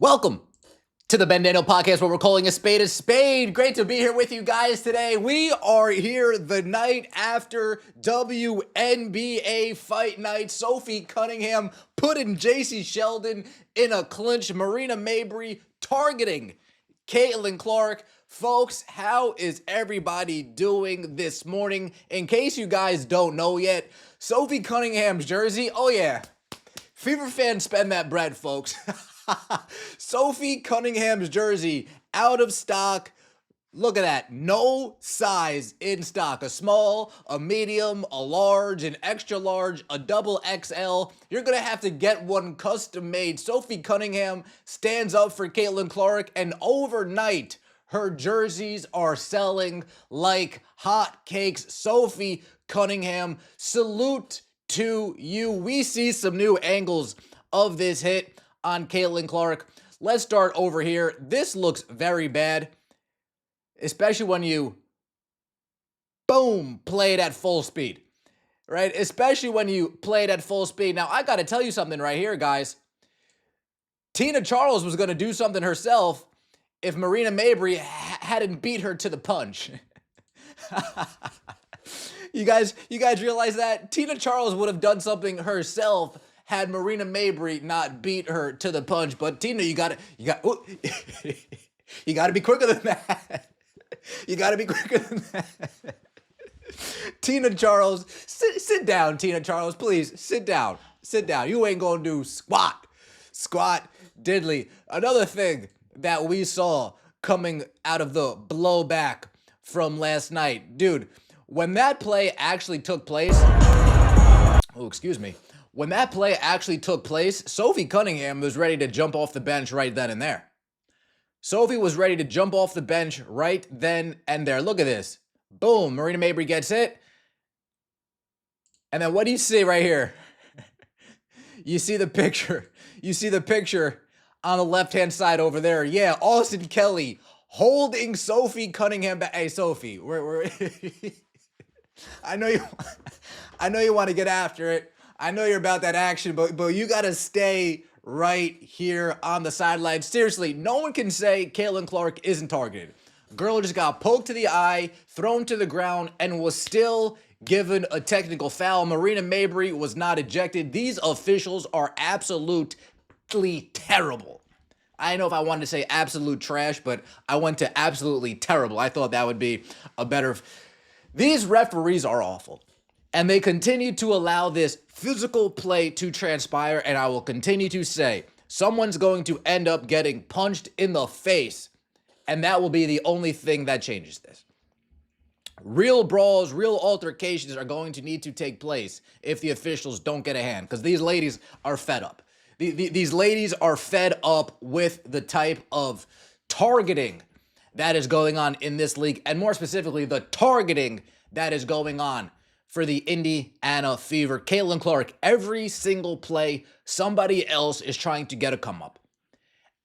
Welcome to the Ben Daniel podcast, where we're calling a spade a spade. Great to be here with you guys today. We are here the night after WNBA fight night. Sophie Cunningham putting JC Sheldon in a clinch. Marina Mabrey targeting Caitlin Clark. Folks, how is everybody doing this morning? In case you guys don't know yet, Sophie Cunningham's jersey, oh yeah, Fever fans spend that bread, folks. Sophie Cunningham's jersey out of stock. Look at that. No size in stock. A small, a medium, a large, an extra large, a double XL. You're going to have to get one custom made. Sophie Cunningham stands up for Caitlin Clark, and overnight, her jerseys are selling like hotcakes. Sophie Cunningham, salute to you. We see some new angles of this hit on Caitlin Clark. Let's start over here. This looks very bad, especially when you, boom, play it at full speed, right? Especially when you play it at full speed. Now, I got to tell you something right here, guys. Tina Charles was going to do something herself if Marina Mabrey hadn't beat her to the punch. You guys realize that? Tina Charles would have done something herself had Marina Mabrey not beat her to the punch. But Tina, you got you got to be quicker than that. You got to be quicker than that. Tina Charles, sit down, Tina Charles, please, sit down. Sit down. You ain't gonna do squat diddly. Another thing that we saw coming out of the blowback from last night, dude, when that play actually took place, when that play actually took place, Sophie Cunningham was ready to jump off the bench right then and there. Sophie was ready to jump off the bench right then and there. Look at this. Boom, Marina Mabrey gets hit. And then what do you see right here? You see the picture. You see the picture on the left-hand side over there. Yeah, Austin Kelly holding Sophie Cunningham back. Hey, Sophie, we're I know you want to get after it. I know you're about that action, but you got to stay right here on the sideline. Seriously, no one can say Caitlin Clark isn't targeted. Girl just got poked to the eye, thrown to the ground, and was still given a technical foul. Marina Mabrey was not ejected. These officials are absolutely terrible. I don't know if I wanted to say absolute trash, but I went to absolutely terrible. I thought that would be a better... These referees are awful, and they continue to allow this physical play to transpire, and I will continue to say someone's going to end up getting punched in the face, and that will be the only thing that changes this. Real brawls, real altercations are going to need to take place if the officials don't get a hand, because these ladies are fed up. These ladies are fed up with the type of targeting that is going on in this league, and more specifically, the targeting that is going on for the Indiana Fever. Caitlin Clark, every single play, somebody else is trying to get a come up.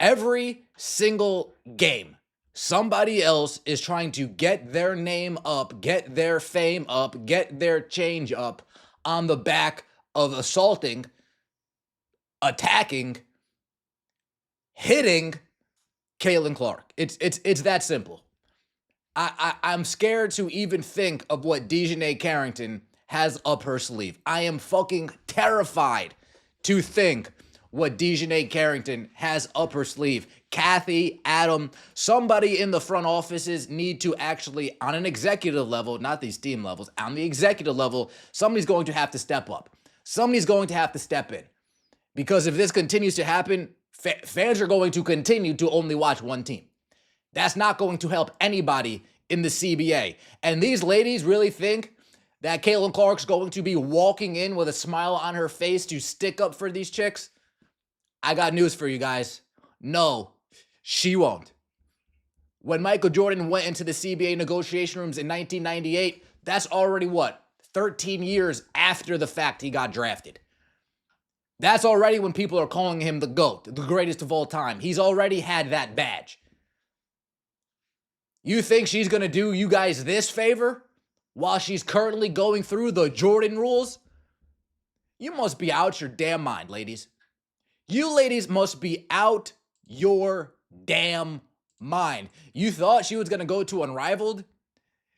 Every single game, somebody else is trying to get their name up, get their fame up, get their change up on the back of assaulting, attacking, hitting Caitlin Clark. It's that simple. I'm scared to even think of what Dejanay Carrington has up her sleeve. I am fucking terrified to think what Dejanay Carrington has up her sleeve. Kathy, Adam, somebody in the front offices need to actually, on an executive level, not these team levels, on the executive level, somebody's going to have to step up. Somebody's going to have to step in. Because if this continues to happen, fans are going to continue to only watch one team. That's not going to help anybody in the CBA. And these ladies really think that Caitlin Clark's going to be walking in with a smile on her face to stick up for these chicks? I got news for you guys. No, she won't. When Michael Jordan went into the CBA negotiation rooms in 1998, that's already what? 13 years after the fact he got drafted. That's already when people are calling him the GOAT, the greatest of all time. He's already had that badge. You think she's going to do you guys this favor while she's currently going through the Jordan rules? You must be out your damn mind, ladies. You ladies must be out your damn mind. You thought she was going to go to Unrivaled?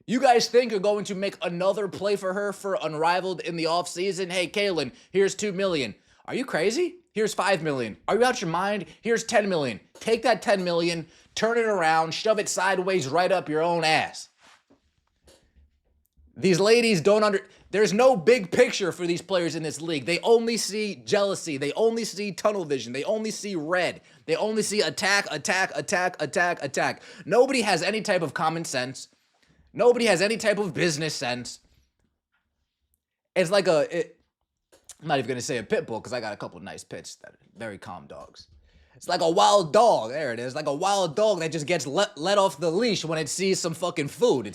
You guys think you're going to make another play for her for Unrivaled in the offseason? Hey, Kaylin, here's $2 million. Are you crazy? Here's $5 million. Are you out your mind? Here's $10 million. Take that $10 million, turn it around, shove it sideways right up your own ass. These ladies there's no big picture for these players in this league. They only see jealousy. They only see tunnel vision. They only see red. They only see attack, attack, attack, attack, attack. Nobody has any type of common sense. Nobody has any type of business sense. It's like I'm not even going to say a pit bull because I got a couple nice pits that are very calm dogs. It's like a wild dog. There it is. Like a wild dog that just gets let off the leash when it sees some fucking food.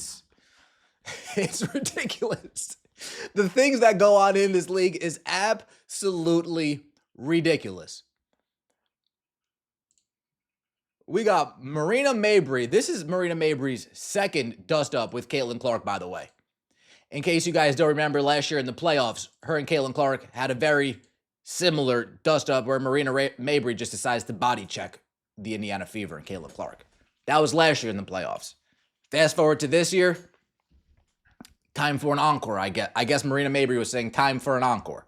It's ridiculous. The things that go on in this league is absolutely ridiculous. We got Marina Mabrey. This is Marina Mabrey's second dust-up with Caitlin Clark, by the way. In case you guys don't remember, last year in the playoffs, her and Caitlin Clark had a very similar dust-up where Marina Mabrey just decides to body check the Indiana Fever and Caitlin Clark. That was last year in the playoffs. Fast forward to this year, time for an encore, I guess Marina Mabrey was saying time for an encore.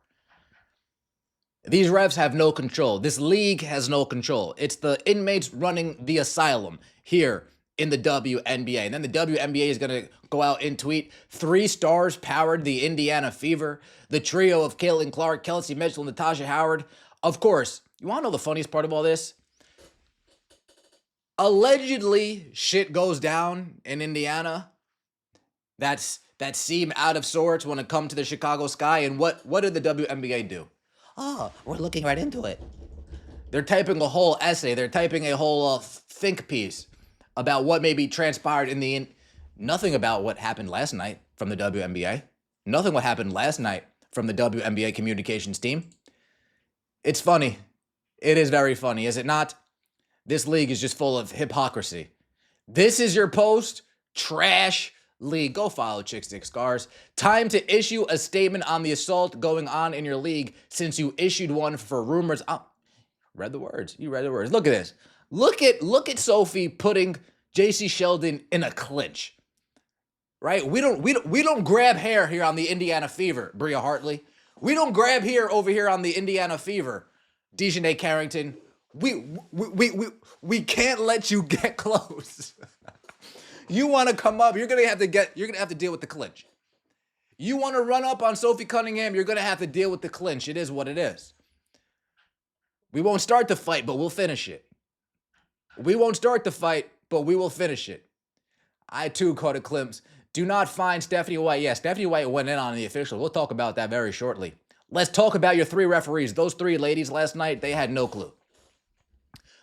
These refs have no control. This league has no control. It's the inmates running the asylum here in the WNBA. And then the WNBA is going to go out and tweet, 3 stars powered the Indiana Fever. The trio of Caitlin Clark, Kelsey Mitchell, and Natasha Howard. Of course, you want to know the funniest part of all this? Allegedly, shit goes down in Indiana. That seem out of sorts when it comes to the Chicago Sky. And what did the WNBA do? Oh, we're looking right into it. They're typing a whole essay. They're typing a whole think piece about what maybe transpired in nothing about what happened last night from the WNBA. Nothing what happened last night from the WNBA communications team. It's funny. It is very funny, is it not? This league is just full of hypocrisy. This is your post-trash league. Go follow Chick Stick Scars. Time to issue a statement on the assault going on in your league since you issued one for rumors. Read the words. You read the words. Look at this. Look at Sophie putting JC Sheldon in a clinch. Right? We don't grab hair here on the Indiana Fever, Bria Hartley. We don't grab hair over here on the Indiana Fever, Dejanay Carrington. We can't let you get close. You want to come up, you're gonna have to deal with the clinch. You want to run up on Sophie Cunningham, you're gonna have to deal with the clinch. It is what it is. We won't start the fight, but we'll finish it. We won't start the fight, but we will finish it. I too caught a glimpse. Do not find Stephanie White. Yeah, Stephanie White went in on the officials. We'll talk about that very shortly. Let's talk about your 3 referees. Those 3 ladies last night, they had no clue.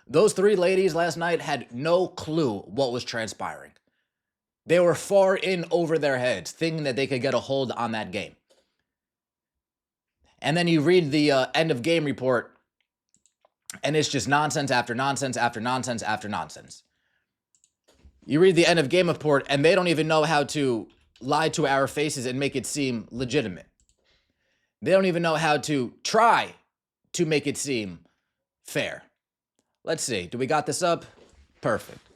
Those 3 ladies last night had no clue what was transpiring. They were far in over their heads, thinking that they could get a hold on that game. And then you read the end of game report, and it's just nonsense after nonsense after nonsense after nonsense. You read the end of game report, and they don't even know how to lie to our faces and make it seem legitimate. They don't even know how to try to make it seem fair. Let's see. Do we got this up? Perfect.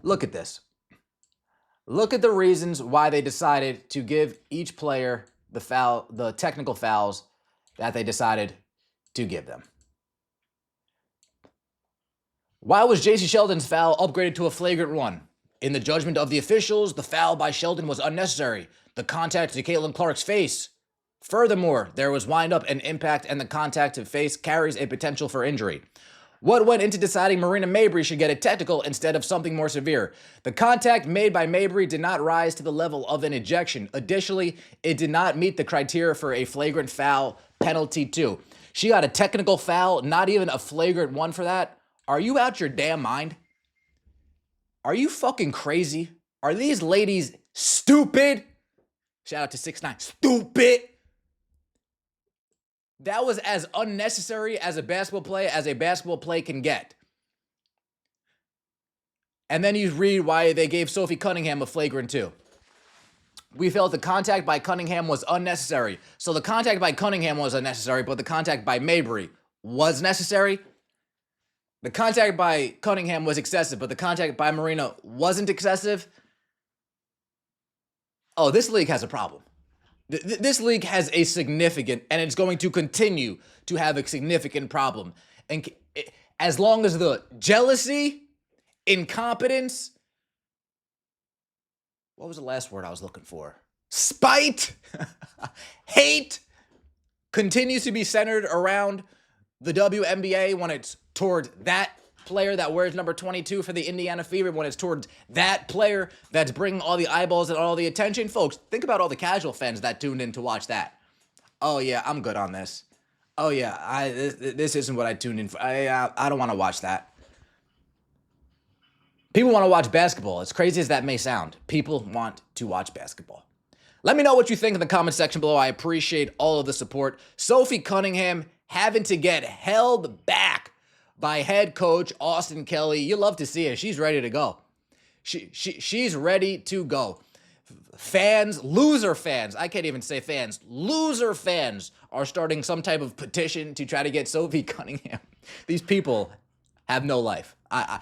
Look at this. Look at the reasons why they decided to give each player the technical fouls that they decided to give them. Why was JC Sheldon's foul upgraded to a flagrant 1? In the judgment of the officials, the foul by Sheldon was unnecessary. The contact to Caitlin Clark's face. Furthermore, there was wind-up and impact, and the contact to face carries a potential for injury. What went into deciding Marina Mabrey should get a technical instead of something more severe? The contact made by Mabrey did not rise to the level of an ejection. Additionally, it did not meet the criteria for a flagrant foul penalty 2. She got a technical foul, not even a flagrant 1 for that. Are you out your damn mind? Are you fucking crazy? Are these ladies stupid? Shout out to 6ix9ine. Stupid. That was as unnecessary as a basketball play can get. And then you read why they gave Sophie Cunningham a flagrant 2. We felt the contact by Cunningham was unnecessary. So the contact by Cunningham was unnecessary, but the contact by Mabrey was necessary? The contact by Cunningham was excessive, but the contact by Marina wasn't excessive. Oh, this league has a problem. This league has a significant, and it's going to continue to have a significant problem. And as long as the jealousy, incompetence, what was the last word I was looking for? Spite, hate continues to be centered around the WNBA when it's toward that player that wears number 22 for the Indiana Fever, when it's towards that player that's bringing all the eyeballs and all the attention. Folks, think about all the casual fans that tuned in to watch that. Oh yeah, I'm good on this. Oh yeah, this isn't what I tuned in for. I don't want to watch that. People want to watch basketball. As crazy as that may sound, people want to watch basketball. Let me know what you think in the comment section below. I appreciate all of the support. Sophie Cunningham having to get held back by head coach Austin Kelly. You love to see it. She's ready to go. She's ready to go. Fans, loser fans, I can't even say fans, loser fans are starting some type of petition to try to get Sophie Cunningham. These people have no life. I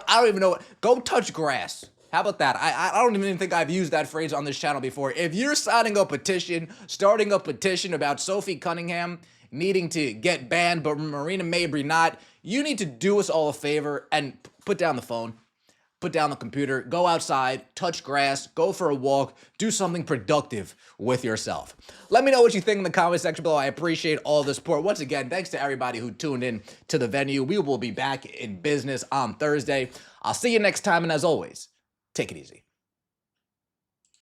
don't even know. Go touch grass. How about that? I don't even think I've used that phrase on this channel before. If you're signing a petition, starting a petition about Sophie Cunningham needing to get banned, but Marina Mabrey not, you need to do us all a favor and put down the phone, put down the computer, go outside, touch grass, go for a walk, do something productive with yourself. Let me know what you think in the comment section below. I appreciate all the support. Once again, thanks to everybody who tuned in to the venue. We will be back in business on Thursday. I'll see you next time, and as always, take it easy.